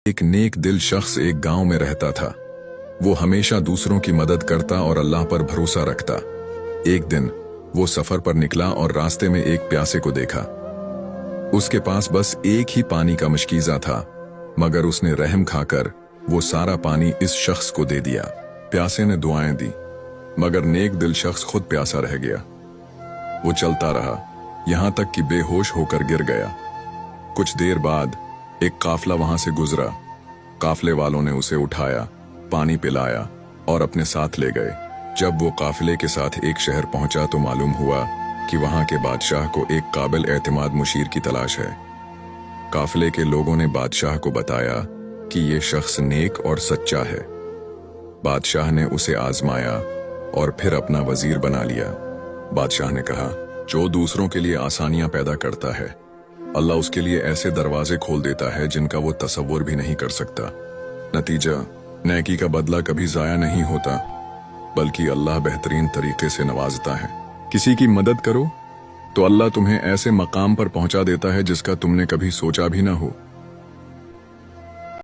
एक नेक दिल शख्स एक गांव में रहता था। वो हमेशा दूसरों की मदद करता और अल्लाह पर भरोसा रखता। एक दिन वो सफर पर निकला और रास्ते में एक प्यासे को देखा। उसके पास बस एक ही पानी का मशकीजा था, मगर उसने रहम खाकर वो सारा पानी इस शख्स को दे दिया। प्यासे ने दुआएं दी, मगर नेक दिल शख्स खुद प्यासा रह गया। वो चलता रहा, यहां तक कि बेहोश होकर गिर गया। कुछ देर बाद एक काफला वहां से गुजरा। काफले वालों ने उसे उठाया, पानी पिलाया और अपने साथ ले गए। जब वो काफिले के साथ एक शहर पहुंचा तो मालूम हुआ कि वहां के बादशाह को एक काबिल एतमाद मुशीर की तलाश है। काफिले के लोगों ने बादशाह को बताया कि ये शख्स नेक और सच्चा है। बादशाह ने उसे आजमाया और फिर अपना वजीर बना लिया। बादशाह ने कहा, जो दूसरों के लिए आसानियां पैदा करता है, अल्लाह उसके लिए ऐसे दरवाजे खोल देता है जिनका वो तसव्वुर भी नहीं कर सकता। नतीजा, नेकी का बदला कभी जाया नहीं होता, बल्कि अल्लाह बेहतरीन तरीके से नवाजता है। किसी की मदद करो तो अल्लाह तुम्हें ऐसे मकाम पर पहुंचा देता है जिसका तुमने कभी सोचा भी ना हो।